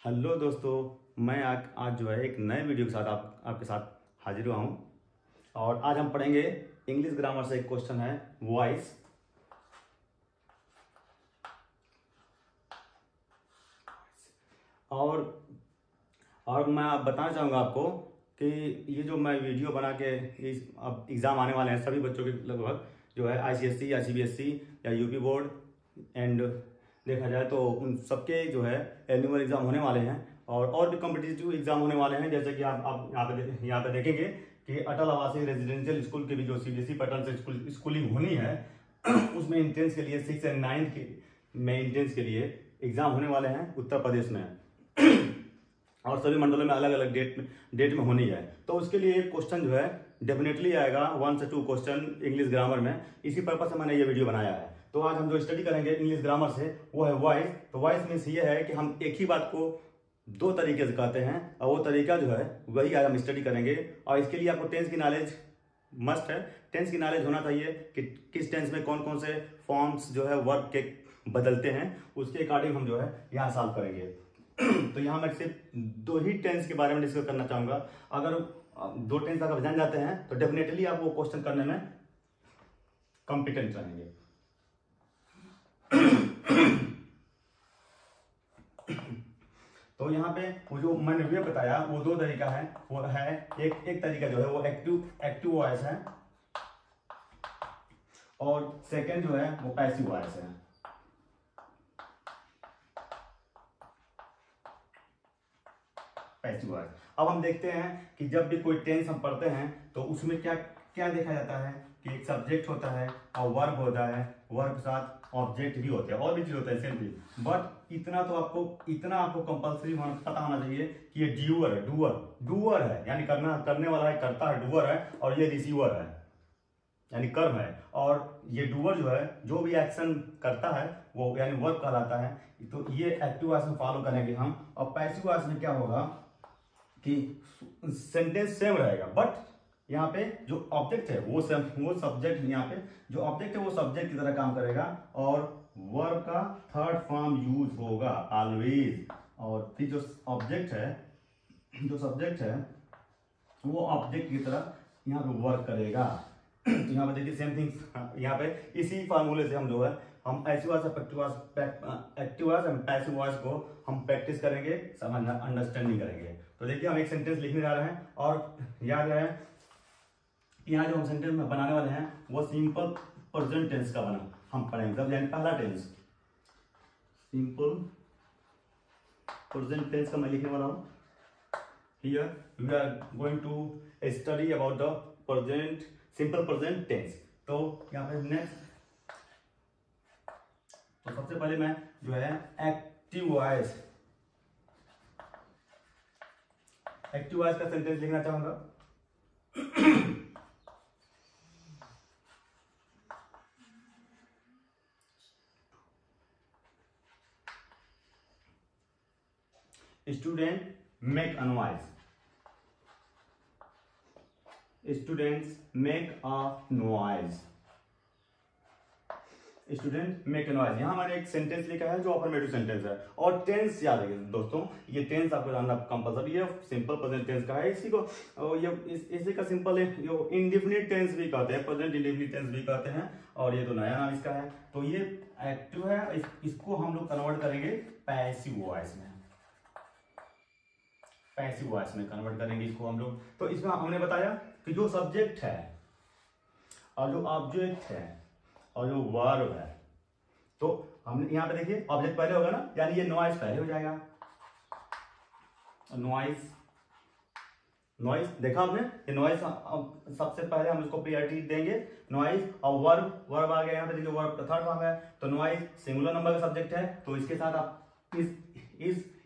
Hello दोस्तों, मैं आज जो है एक नए वीडियो के साथ आपके साथ हाजिर हुआ हूँ। और आज हम पढ़ेंगे इंग्लिश ग्रामर से। एक क्वेश्चन है वॉइस। और मैं बताना चाहूँगा आपको कि ये जो मैं वीडियो बना के अब एग्ज़ाम आने वाले हैं सभी बच्चों के लगभग, जो है आईसीएसई या सीबीएसई या यूपी बोर्ड एंड देखा जाए तो उन सबके जो है एनुअल एग्ज़ाम होने वाले हैं और भी कॉम्पिटिटिव एग्जाम होने वाले हैं। जैसे कि आप यहाँ पे देखेंगे कि अटल आवासीय रेजिडेंशियल स्कूल के भी जो सीबीएसई पैटर्न से स्कूलिंग होनी है उसमें इंट्रेंस के लिए 6 एंड 9 के में इंट्रेंस के लिए एग्जाम होने वाले हैं उत्तर प्रदेश में और सभी मंडलों में अलग अलग डेट में होनी है। तो उसके लिए एक क्वेश्चन जो है डेफिनेटली आएगा 1 से 2 क्वेश्चन इंग्लिश ग्रामर में। इसी पर्पज से मैंने ये वीडियो बनाया है। तो आज हम जो स्टडी करेंगे इंग्लिश ग्रामर से वो है वॉइस। तो वॉइस मीन्स ये है कि हम एक ही बात को दो तरीके से कहते हैं और वो तरीका जो है वही आज हम स्टडी करेंगे। और इसके लिए आपको टेंस की नॉलेज मस्ट है। टेंस की नॉलेज होना चाहिए कि किस टेंस में कौन कौन से फॉर्म्स जो है वर्ब के बदलते हैं, उसके अकॉर्डिंग हम जो है यहाँ सॉल्व करेंगे। तो यहाँ मैं सिर्फ 2 ही टेंस के बारे में डिस्कस करना चाहूंगा। अगर 2 टेंस अगर जान जाते हैं तो डेफिनेटली आप वो क्वेश्चन करने में कॉम्पिटेंट रहेंगे। तो यहाँ पे वो जो मैंने वे बताया वो 2 तरीका है। वो है एक तरीका जो है वो एक्टिव वॉइस है और सेकंड जो है वो पैसिव वॉइस है। Passive voice. अब हम देखते हैं कि जब भी कोई टेंस हम पढ़ते हैं तो उसमें क्या क्या देखा जाता है कि एक सब्जेक्ट होता है और वर्ब होता है, वर्ब के साथ ऑब्जेक्ट भी होते हैं और भी चीज होता है सेम चीज। बट इतना आपको कंपल्सरी पता होना चाहिए कि ये डूअर है यानी करने वाला है, करता है, डूअर है। और ये रिसीवर है यानी कर्म है। और ये डूअर जो है जो भी एक्शन करता है वो यानी वर्ब कहलाता है। तो ये एक्टिव वॉइस में फॉलो करेंगे हम। और पैसिव वॉइस में क्या होगा कि सेंटेंस सेम रहेगा बट यहाँ पे जो ऑब्जेक्ट है वो सब्जेक्ट, यहाँ पे जो ऑब्जेक्ट है वो सब्जेक्ट की तरह काम करेगा और वर्ब का थर्ड फॉर्म यूज होगा ऑलवेज। और फिर जो सब्जेक्ट है वो ऑब्जेक्ट की तरह यहाँ पे वर्क करेगा। तो यहाँ पे देखिए सेम थिंग। यहाँ पे इसी फार्मूले से हम जो है हम active voice and passive voice को हम प्रैक्टिस करेंगे, समझना, अंडरस्टैंडिंग करेंगे। तो देखिए हम एक सेंटेंस लिखने जा रहे हैं और याद है यहाँ जो हम सेंटेंस में बनाने वाले हैं वो सिंपल प्रेजेंट टेंस का हम पढ़ेंगे। जब यानी पहला टेंस सिंपल प्रेजेंट टेंस का मैं लिखने वाला हूँ। Here we are going to study about the simple present tense. तो यहाँ पे नेक्स्ट तो सबसे पहले मैं जो है एक्टिव वॉइस का सेंटेंस लिखना चाहूंगा। Student make a noise. Students make a noise. Student make a noise. यहां मैंने एक सेंटेंस लिखा है जो अफर्मेटिव सेंटेंस है। और टेंस याद रखिए दोस्तों, ये टेंस आपको जानना कंपलसरी है। सिंपल प्रेजेंट टेंस का है। इसी का सिंपल इंडेफिनिट टेंस भी कहते हैं, प्रेजेंट इंडेफिनिट टेंस भी कहते हैं। और ये तो नया नाम इसका है। तो ये एक्टिव है, इसको हम लोग कन्वर्ट करेंगे पैसिव वॉइस में। पैसिव वॉइस में कन्वर्ट करेंगे इसको हम लोग। तो इसमें हमने बताया कि जो सब्जेक्ट है और जो ऑब्जेक्ट है और जो वर्ब है, तो हमने यहाँ पे देखिए ऑब्जेक्ट पहले होगा ना, यानी ये नॉइज पहले हो जाएगा। नॉइज देखा आपने, ये नॉइज सबसे पहले हम इसको प्रायोरिटी देंगे नॉइज। और वर्ब आ गया यहाँ पे देखिए, वर्ब का थर्ड फॉर्म है। तो नॉइज सिंगुलर नंबर का सब्जेक्ट है तो इसके साथ आप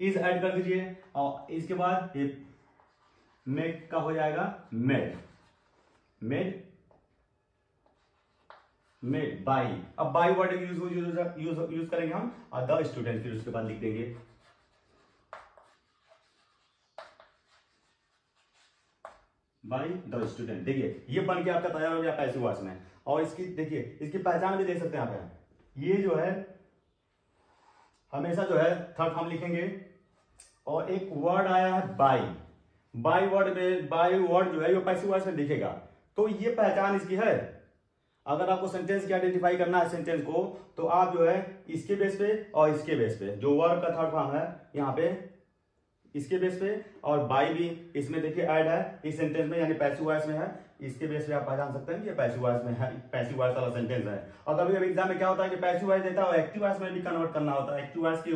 इस ऐड कर दीजिए। और इसके बाद ये मेक का हो जाएगा मेड बाई। अब बाई वर्ड यूज करेंगे हम और द स्टूडेंट, फिर उसके बाद लिख देंगे बाई द स्टूडेंट। देखिए ये बन के आपका तैयार हो गया पैसिव वॉइस में। और इसकी देखिए इसकी पहचान भी देख सकते हैं आप। ये जो है हमेशा जो है थर्ड फॉर्म लिखेंगे और एक वर्ड आया है बाई। बाई वर्ड में, बाई वर्ड जो है ये पैसिव वॉइस में दिखेगा। तो ये पहचान इसकी है। अगर आपको सेंटेंस की आइडेंटिफाई करना है सेंटेंस को, तो आप जो है इसके बेस पे और इसके बेस पे, जो वर्ब का थर्ड फॉर्म है यहाँ पे इसके बेस पे, और बाई भी इसमें देखिए ऐड है इस सेंटेंस में, यानी पैसिव वॉइस में है। इसके बेस पे आप पहचान सकते हैं कि ये पैसिव वॉइस में है, पैसिव वॉइस वाला सेंटेंस है। और कभी कभी एग्जाम में क्या होता है कि पैसिव वॉइस देता है और एक्टिव वॉइस में भी कन्वर्ट करना होता है। एक्टिव वॉइस की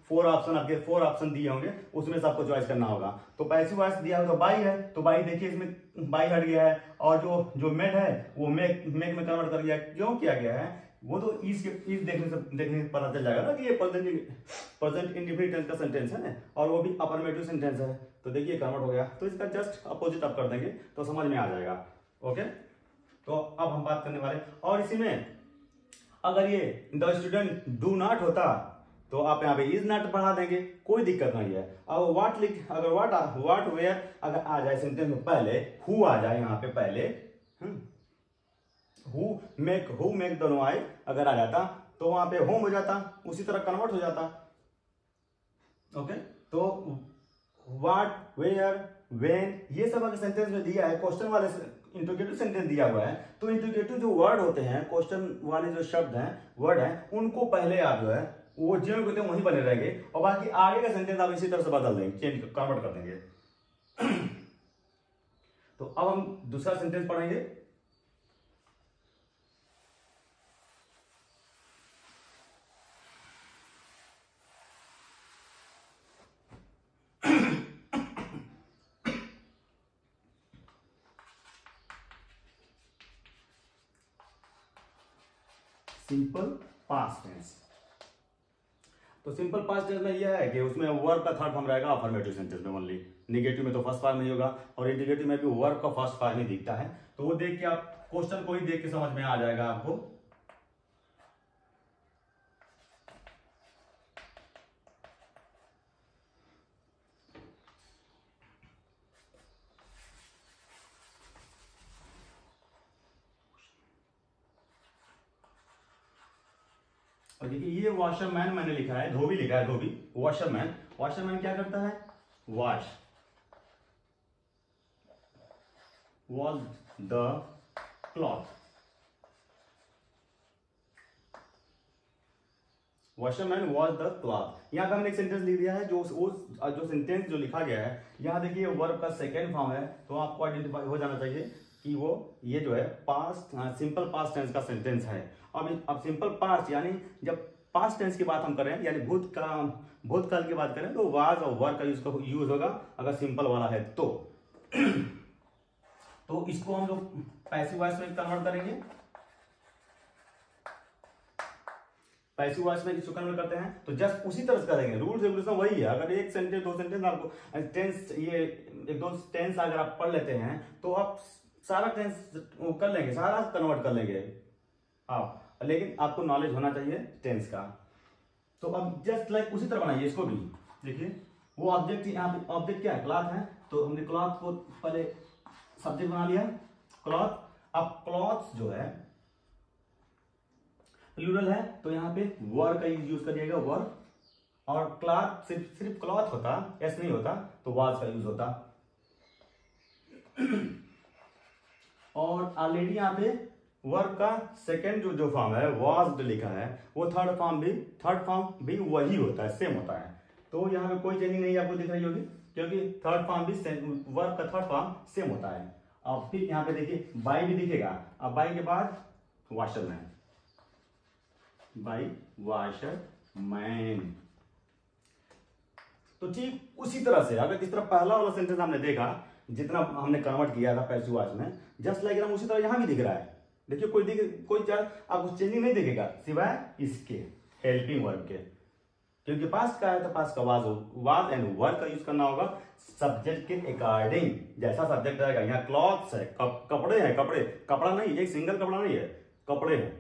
4 ऑप्शन, आपके 4 ऑप्शन दिए होंगे, उसमें से आपको चॉइस करना होगा। तो पैसिव वॉइस दिया हो तो बाई है, तो बाई देखिए इसमें बाई हट गया है, और जो मेड है वो मेक में कन्वर्ट कर गया। क्यों किया गया है वो तो इस देखने से पता चल जाएगा ना कि ये प्रेजेंट इंडेफिनिट टेंस का सेंटेंस है, और वो भी अफर्मेटिव सेंटेंस है। तो देखिए कन्वर्ट हो गया, तो इसका जस्ट अपोजिट आप कर देंगे तो समझ में आ जाएगा। ओके, तो अब हम बात करने वाले, और इसी में अगर ये द स्टूडेंट डू नॉट होता तो आप यहाँ पे इज नॉट बढ़ा देंगे, कोई दिक्कत नहीं है। अब व्हाट लिख, अगर व्हाट वेयर अगर आ जाए सेंटेंस में पहले, हु आ जाए यहाँ पे पहले, हु मेक दोनों आए अगर आ जाता तो वहां पे होम हो जाता, उसी तरह कन्वर्ट हो जाता। ओके, तो व्हाट वेयर व्हेन ये सब अगर सेंटेंस में दिया है, क्वेश्चन वाले इंट्रोगेटिव सेंटेंस दिया हुआ है, तो इंट्रोगेटिव जो वर्ड होते हैं, क्वेश्चन वाले जो शब्द हैं, वर्ड हैं, उनको पहले आप जो है वो जो होते हैं वहीं बने रहेंगे, और बाकी आगे का सेंटेंस आप इसी तरह से बदल देंगे, चेंज कन्वर्ट कर देंगे। तो अब हम दूसरा सेंटेंस पढ़ेंगे। Simple past tense. तो सिंपल पास्ट टेंस में यह है कि उसमें वर्ब का थर्ड फॉर्म रहेगा अफर्मेटिव सेंटेंस में ओनली। निगेटिव में तो फर्स्ट फॉर्म नहीं होगा, और इंटीग्रेटिव में भी वर्ब का फर्स्ट फॉर्म ही दिखता है। तो वो देख के आप क्वेश्चन को ही देख के समझ में आ जाएगा आपको। और देखिए ये वॉशरमैन मैंने लिखा है, धोबी लिखा है, धोबी। वॉशरमैन, वॉशरमैन क्या करता है? Wash wash the cloth. Washerman wash the cloth. यहाँ पे हमने एक सेंटेंस लिख दिया है, जो सेंटेंस जो लिखा गया है, यहाँ देखिए वर्ब का सेकेंड फॉर्म है, तो आपको आइडेंटिफाई हो जाना चाहिए कि वो ये जो है पास्ट, सिंपल पास्ट टेंस का सेंटेंस है। अब सिंपल पास्ट यानी जब पास्ट टेंस की बात हम करें, यानी भूतकाल की बात करें, तो वाज और वर का यूज होगा अगर सिंपल वाला है तो। तो इसको हम लोग पैसिव वॉइस में कन्वर्ट करेंगे। पैसिव वॉइस में इसको कन्वर्ट करते हैं तो जस्ट उसी तरह से करेंगे, रूल्स रेगुलेशन वही है। अगर एक सेंटेंस दो सेंटेंस आपको टेंस, ये एक दो टेंस अगर आप पढ़ लेते हैं तो आप सारा टेंस कर लेंगे, सारा कन्वर्ट कर लेंगे आप, लेकिन आपको नॉलेज होना चाहिए टेंस का। तो अब जस्ट लाइक उसी तरह बनाइए इसको भी। देखिए वो ऑब्जेक्ट, यहाँ पे ऑब्जेक्ट क्या है? क्लॉथ है, तो हमने क्लॉथ को पहले सब्जेक्ट बना लिया, क्लॉथ। अब क्लॉथ जो है प्लूरल है, तो यहाँ पे वर का यूज करिएगा, वर। और क्लॉथ सिर्फ क्लॉथ होता, ऐसे नहीं होता, तो वाज का यूज होता। और ऑलरेडी यहाँ पे वर्ब का सेकेंड जो फॉर्म है, वाज जो लिखा है, वो थर्ड फॉर्म भी वही होता है, सेम होता है। तो यहाँ पे कोई चेंजिंग नहीं आपको दिख रही होगी, क्योंकि थर्ड फॉर्म भी वर्ब का थर्ड फॉर्म सेम होता है। अब फिर यहाँ पे देखिए बाई भी दिखेगा। अब बाई के बाद वॉशरमैन, बाई वॉशरमैन। तो ठीक उसी तरह से अगर जिस तरह पहला वाला सेंटेंस हमने देखा, जितना हमने कन्वर्ट किया था पैसिव वॉइस में, जस्ट लाइक हम उसी तरह यहां भी दिख रहा है। देखिए कोई आपको चेंजिंग नहीं दिखेगा सिवाय इसके हेल्पिंग वर्ब के, क्योंकि पास्ट का है तो पास्ट का वाज एंड वर्ब का यूज करना होगा सब्जेक्ट के अकॉर्डिंग। जैसा सब्जेक्ट रहेगा, यहाँ क्लॉथ्स है, कपड़े हैं, कपड़ा नहीं, एक सिंगल कपड़ा नहीं है, कपड़े हैं,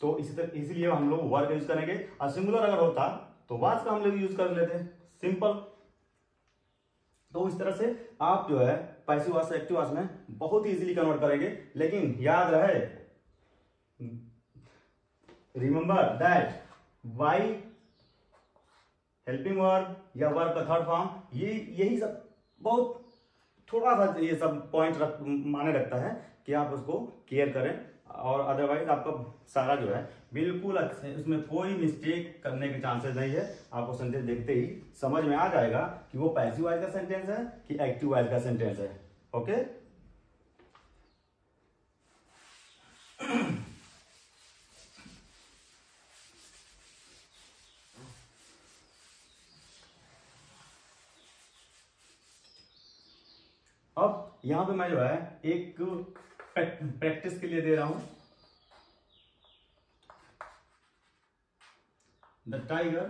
तो इसीलिए हम लोग वर्ब का यूज करेंगे। और सिंगुलर अगर होता तो वाज का हम लोग यूज कर लेते, सिंपल। तो इस तरह से आप जो है पैसिव वॉइस से एक्टिव वॉइस में बहुत ही इजीली कन्वर्ट करेंगे। लेकिन याद रहे, remember that why helping verb या वर्ब का थर्ड फॉर्म, यही सब बहुत थोड़ा सा ये सब पॉइंट माने रखता है कि आप उसको केयर करें, और अदरवाइज आपका सारा जो है बिल्कुल अच्छे, उसमें कोई मिस्टेक करने के चांसेस नहीं है। आपको सेंटेंस देखते ही समझ में आ जाएगा कि वो पैसिव वॉइस का सेंटेंस है कि एक्टिव वॉइस का सेंटेंस है। ओके, अब यहां पे मैं जो है एक प्रैक्टिस के लिए दे रहा हूं। The tiger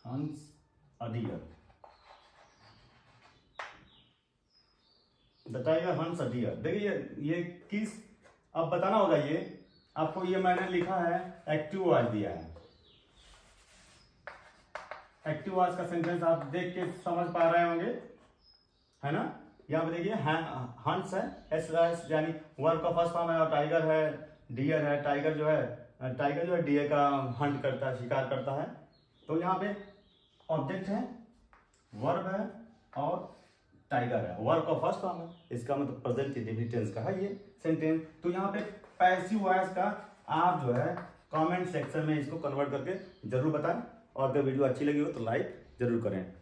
hunts a deer. The tiger hunts a deer. देखिए ये किस, अब बताना होगा ये आपको, ये मैंने लिखा है एक्टिव वॉइस दिया है। एक्टिव वॉइस का सेंटेंस आप देख के समझ पा रहे होंगे, है ना। यहाँ पे देखिए हंट्स है, एस यानी वर्ब का फर्स्ट फॉर्म है, और टाइगर है, डियर है। टाइगर जो है डियर का हंट करता है, शिकार करता है। तो यहाँ पे ऑब्जेक्ट है, वर्ब है और टाइगर है, वर्ब का फर्स्ट फॉर्म है, इसका मतलब प्रेजेंट इंडेफिनिट टेंस का है ये सेंटेंस। तो यहाँ पे पैसिव वॉइस का आप जो है कमेंट सेक्शन में इसको कन्वर्ट करके जरूर बताएं, और अगर वीडियो अच्छी लगी हो तो लाइक जरूर करें।